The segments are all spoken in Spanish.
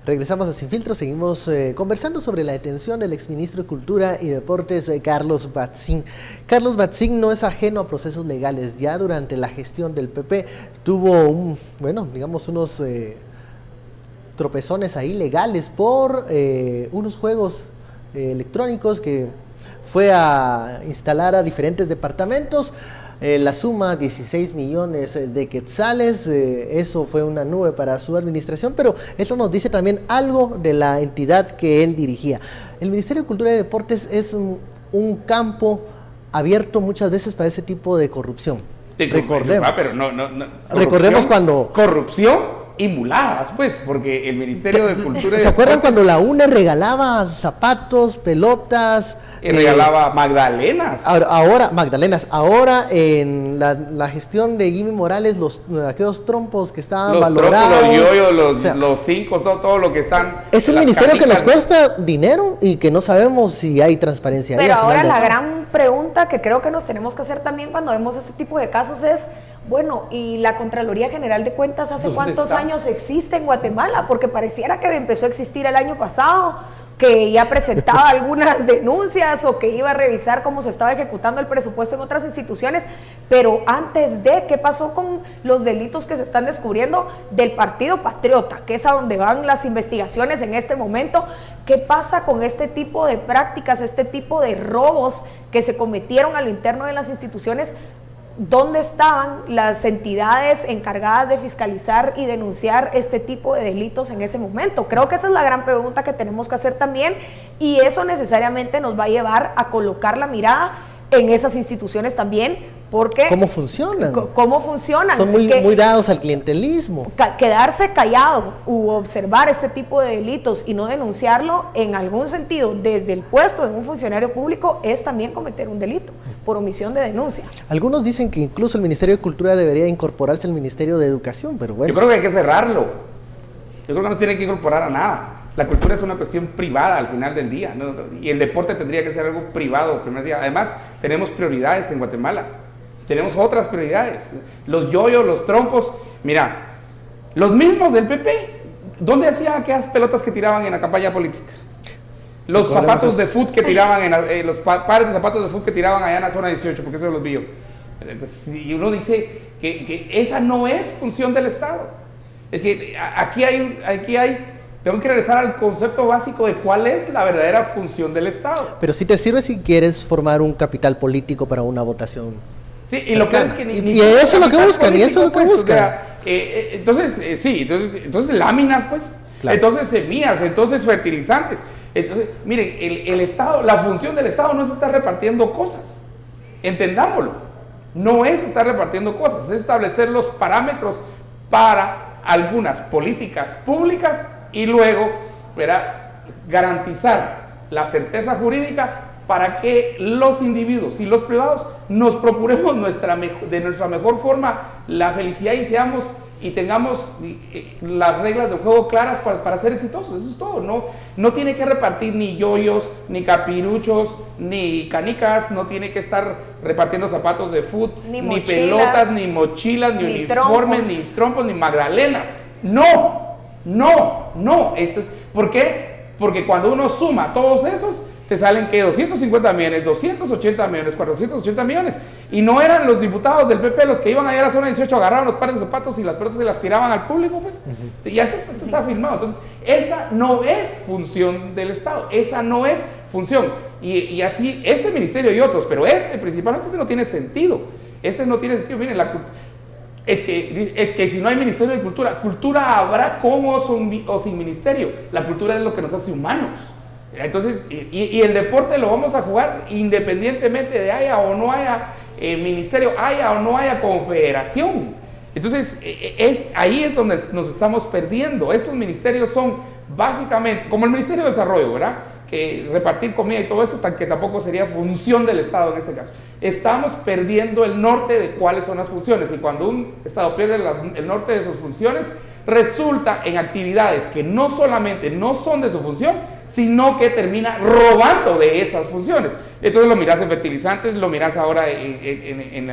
Regresamos a Sin Filtro, seguimos conversando sobre la detención del exministro de Cultura y Deportes, Carlos Batzin. Carlos Batzin no es ajeno a procesos legales. Ya durante la gestión del PP tuvo unos tropezones ahí legales por unos juegos electrónicos que fue a instalar a diferentes departamentos. La suma, 16 millones de quetzales, eso fue una nube para su administración, pero eso nos dice también algo de la entidad que él dirigía. El Ministerio de Cultura y Deportes es un campo abierto muchas veces para ese tipo de corrupción. Recordemos cuando... Corrupción y muladas, pues, porque el Ministerio de Cultura y ¿Se acuerdan cuando la UNE regalaba zapatos, pelotas? Y regalaba magdalenas. Ahora en la gestión de Jimmy Morales, aquellos trompos que estaban valorados. Los yoyos, los cinco, todo lo que están. Es un ministerio que nos cuesta dinero y que no sabemos si hay transparencia. Pero ahora la gran pregunta que creo que nos tenemos que hacer también cuando vemos este tipo de casos es, bueno, ¿y la Contraloría General de Cuentas hace cuántos años existe en Guatemala? Porque pareciera que empezó a existir el año pasado, que ya presentaba algunas denuncias o que iba a revisar cómo se estaba ejecutando el presupuesto en otras instituciones, pero antes de, ¿qué pasó con los delitos que se están descubriendo del Partido Patriota, que es a donde van las investigaciones en este momento? ¿Qué pasa con este tipo de prácticas, este tipo de robos que se cometieron a lo interno de las instituciones? ¿Dónde estaban las entidades encargadas de fiscalizar y denunciar este tipo de delitos en ese momento? Creo que esa es la gran pregunta que tenemos que hacer también, y eso necesariamente nos va a llevar a colocar la mirada en esas instituciones también, porque... ¿Cómo funcionan? ¿Cómo funcionan? Son muy dados al clientelismo. Quedarse callado u observar este tipo de delitos y no denunciarlo en algún sentido desde el puesto de un funcionario público es también cometer un delito por omisión de denuncia. Algunos dicen que incluso el Ministerio de Cultura debería incorporarse al Ministerio de Educación, pero bueno. Yo creo que hay que cerrarlo. Yo creo que no se tiene que incorporar a nada. La cultura es una cuestión privada al final del día, ¿no? Y el deporte tendría que ser algo privado el primer día. Además, tenemos prioridades en Guatemala. Tenemos otras prioridades. Los yoyos, los trompos. Mira, los mismos del PP, ¿dónde hacían aquellas pelotas que tiraban en la campaña política? Los zapatos de fútbol que tiraban, los pares de zapatos de fútbol que tiraban allá en la zona 18, porque eso los vi yo. Entonces, y uno dice que esa no es función del Estado. Es que tenemos que regresar al concepto básico de cuál es la verdadera función del Estado. Pero si te sirve si quieres formar un capital político para una votación. Sí, y lo que es que y eso es lo que buscan, y eso es lo que buscan. O sea, entonces láminas, pues, claro. Entonces semillas, entonces fertilizantes. Entonces, miren, el Estado, la función del Estado no es estar repartiendo cosas, entendámoslo, no es estar repartiendo cosas, es establecer los parámetros para algunas políticas públicas y luego, garantizar la certeza jurídica para que los individuos y los privados nos procuremos de nuestra mejor forma la felicidad y tengamos las reglas del juego claras para ser exitosos. Eso es todo. No tiene que repartir ni yoyos, ni capiruchos, ni canicas, no tiene que estar repartiendo zapatos de fútbol, ni pelotas, ni mochilas, ni uniformes, ni trompos, ni magdalenas. No. Entonces, ¿por qué? Porque cuando uno suma todos esos, te salen que 250 millones, 280 millones, 480 millones. Y no eran los diputados del PP los que iban allá a la zona 18, agarraban los pares de zapatos y las pelotas se las tiraban al público, pues. Y eso está filmado. Entonces, esa no es función del Estado, esa no es función. Y así, este ministerio y otros, pero principalmente no tiene sentido. Miren, es que si no hay Ministerio de Cultura habrá con o sin ministerio. La cultura es lo que nos hace humanos. Entonces, y el deporte lo vamos a jugar independientemente de haya o no haya ministerio, haya o no haya confederación. Entonces, ahí es donde nos estamos perdiendo. Estos ministerios son básicamente, como el Ministerio de Desarrollo, ¿verdad? Que repartir comida y todo eso, que tampoco sería función del Estado en este caso. Estamos perdiendo el norte de cuáles son las funciones, y cuando un Estado pierde el norte de sus funciones, resulta en actividades que no solamente no son de su función, sino que termina robando de esas funciones. Entonces lo miras en fertilizantes, lo miras ahora en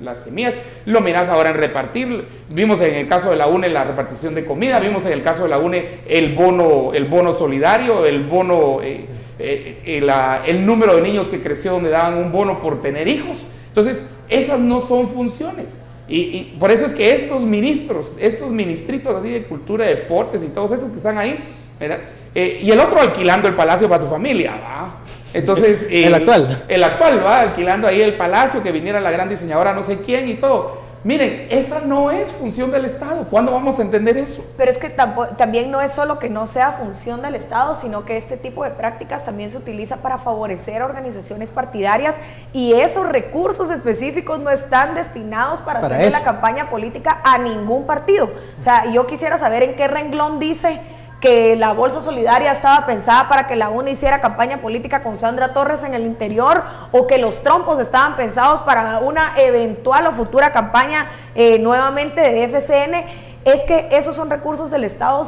las semillas, lo miras ahora en repartir. Vimos en el caso de la UNE la repartición de comida, vimos en el caso de la UNE el bono solidario, el bono, el número de niños que creció donde daban un bono por tener hijos. Entonces esas no son funciones. Y por eso es que estos ministritos así de cultura, de deportes y todos esos que están ahí, ¿verdad? Y el otro alquilando el palacio para su familia, ¿va? Entonces, el actual, ¿va? Alquilando ahí el palacio, que viniera la gran diseñadora no sé quién y todo. Miren, esa no es función del Estado. ¿Cuándo vamos a entender eso? Pero es que también no es solo que no sea función del Estado, sino que este tipo de prácticas también se utiliza para favorecer organizaciones partidarias, y esos recursos específicos no están destinados para hacer la campaña política a ningún partido. O sea, yo quisiera saber en qué renglón dice que la bolsa solidaria estaba pensada para que la UNE hiciera campaña política con Sandra Torres en el interior, o que los trompos estaban pensados para una eventual o futura campaña nuevamente de FCN. Es que esos son recursos del Estado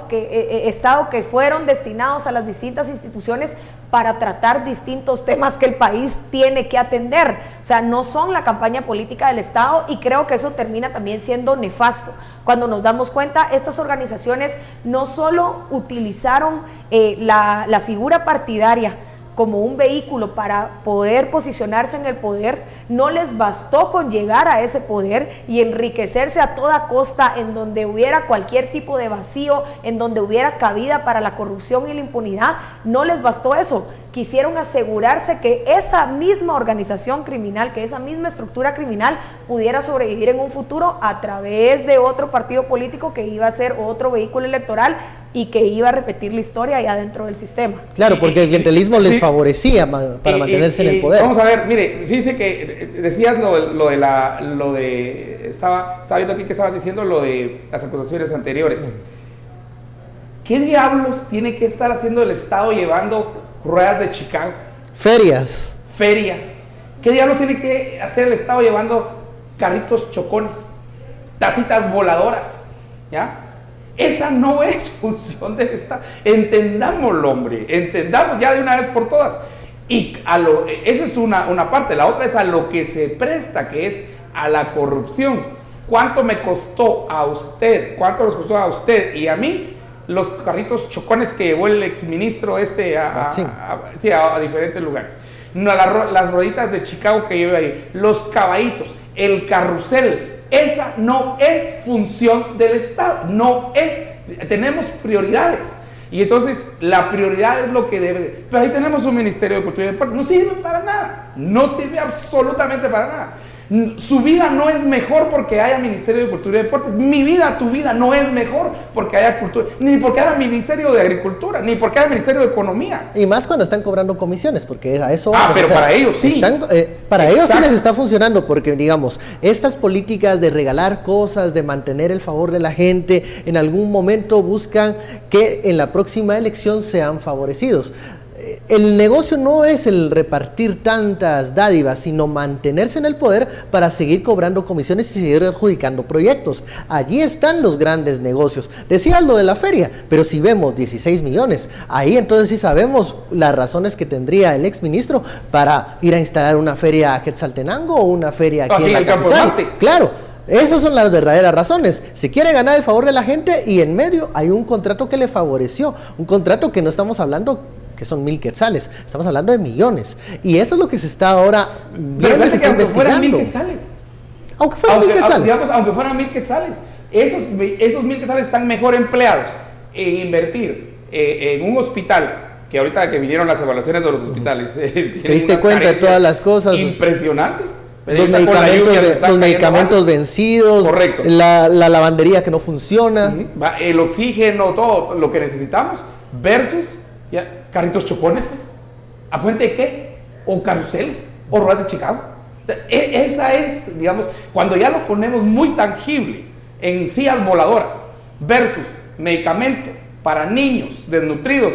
que fueron destinados a las distintas instituciones para tratar distintos temas que el país tiene que atender. O sea, no son la campaña política del Estado, y creo que eso termina también siendo nefasto. Cuando nos damos cuenta, estas organizaciones no solo utilizaron la figura partidaria como un vehículo para poder posicionarse en el poder, no les bastó con llegar a ese poder y enriquecerse a toda costa en donde hubiera cualquier tipo de vacío, en donde hubiera cabida para la corrupción y la impunidad. No les bastó eso. Quisieron asegurarse que esa misma organización criminal, que esa misma estructura criminal pudiera sobrevivir en un futuro a través de otro partido político que iba a ser otro vehículo electoral y que iba a repetir la historia allá dentro del sistema. Claro, porque el clientelismo les favorecía para mantenerse en el poder. Vamos a ver, mire, fíjese que decías estaba viendo aquí que estabas diciendo lo de las acusaciones anteriores. ¿Qué diablos tiene que estar haciendo el Estado llevando ruedas de Chicago? Feria. ¿Qué diablos tiene que hacer el Estado llevando carritos chocones, tacitas voladoras? ¿Ya? Esa no es función del Estado. Entendámoslo, hombre, entendamos ya de una vez por todas. Y eso es una parte. La otra es a lo que se presta, que es a la corrupción. ¿Cuánto me costó a usted? ¿Cuánto nos costó a usted y a mí los carritos chocones que llevó el exministro a diferentes lugares? No, las rueditas de Chicago que lleva ahí, los caballitos, el carrusel. Esa no es función del Estado, tenemos prioridades, y entonces la prioridad es lo que debe. Pero ahí tenemos un Ministerio de Cultura y Deporte, no sirve para nada, no sirve absolutamente para nada. Su vida no es mejor porque haya Ministerio de Cultura y Deportes. Mi vida, tu vida no es mejor porque haya cultura, ni porque haya Ministerio de Agricultura, ni porque haya Ministerio de Economía. Y más cuando están cobrando comisiones, porque a eso... pero para ellos sí. Para ellos sí les está funcionando, porque digamos, estas políticas de regalar cosas, de mantener el favor de la gente, en algún momento buscan que en la próxima elección sean favorecidos. El negocio no es el repartir tantas dádivas, sino mantenerse en el poder para seguir cobrando comisiones y seguir adjudicando proyectos. Allí están los grandes negocios. Decías lo de la feria, pero si vemos 16 millones, ahí entonces sí sabemos las razones que tendría el exministro para ir a instalar una feria a Quetzaltenango o una feria aquí en la capital. Claro. Esas son las verdaderas razones. Se quiere ganar el favor de la gente, y en medio hay un contrato que le favoreció, un contrato que no estamos hablando que son 1,000 quetzales, estamos hablando de millones, y eso es lo que se está ahora viendo y se está investigando. Aunque fueran 1,000 quetzales. Digamos, aunque fueran 1,000 quetzales, esos 1,000 quetzales están mejor empleados en invertir en un hospital, que ahorita que vinieron las evaluaciones de los hospitales, ¿te diste cuenta de todas las cosas? Impresionantes. Los medicamentos vencidos, correcto. La lavandería que no funciona, el oxígeno, todo lo que necesitamos, versus carritos chocones, pues. ¿A cuenta de qué? O carruseles, o ruedas de Chicago. Esa es, digamos, cuando ya lo ponemos muy tangible en sillas voladoras versus medicamento para niños desnutridos,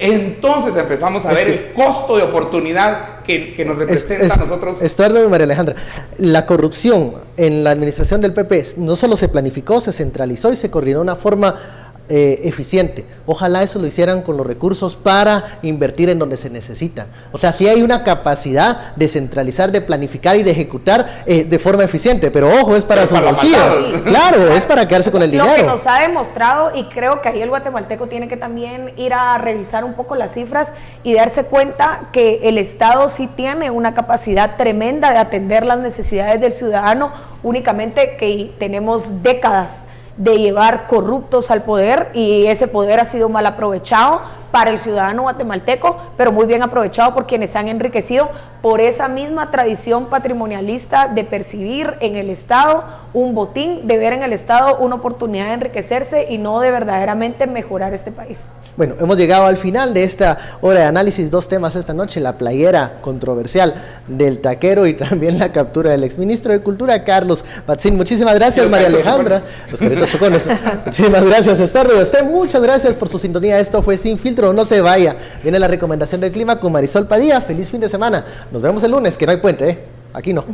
entonces empezamos a ver el costo de oportunidad que nos representa a nosotros. Estuardo y María Alejandra, la corrupción en la administración del PP no solo se planificó, se centralizó y se coordinó de una forma eficiente. Ojalá eso lo hicieran con los recursos para invertir en donde se necesita. O sea, sí hay una capacidad de centralizar, de planificar y de ejecutar de forma eficiente, pero ojo, es para sus bolsillos. Sí. Claro, es para quedarse con el dinero. Lo que nos ha demostrado, y creo que ahí el guatemalteco tiene que también ir a revisar un poco las cifras y darse cuenta que el Estado sí tiene una capacidad tremenda de atender las necesidades del ciudadano, únicamente que tenemos décadas de llevar corruptos al poder y ese poder ha sido mal aprovechado para el ciudadano guatemalteco, pero muy bien aprovechado por quienes se han enriquecido por esa misma tradición patrimonialista de percibir en el Estado un botín, de ver en el Estado una oportunidad de enriquecerse y no de verdaderamente mejorar este país. Bueno, hemos llegado al final de esta hora de análisis, 2 temas esta noche, la playera controversial del taquero y también la captura del exministro de Cultura, Carlos Batzin. Muchísimas gracias, María Alejandra. Los caritos chocones. Muchísimas gracias, Esther y usted, muchas gracias por su sintonía. Esto fue Sin Filtro, no se vaya. Viene la recomendación del clima con Marisol Padilla. Feliz fin de semana. Nos vemos el lunes, que no hay puente, ¿eh? Aquí no.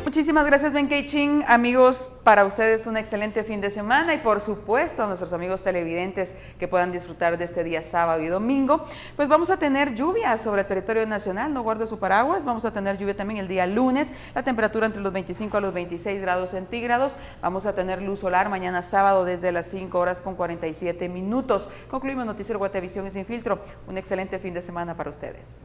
Muchísimas gracias, Ben Keichin. Amigos, para ustedes un excelente fin de semana y por supuesto a nuestros amigos televidentes que puedan disfrutar de este día sábado y domingo. Pues vamos a tener lluvia sobre el territorio nacional, no guarde su paraguas. Vamos a tener lluvia también el día lunes, la temperatura entre los 25 a los 26 grados centígrados. Vamos a tener luz solar mañana sábado desde las 5 horas con 47 minutos. Concluimos Noticiero Guatevisión y Sin Filtro. Un excelente fin de semana para ustedes.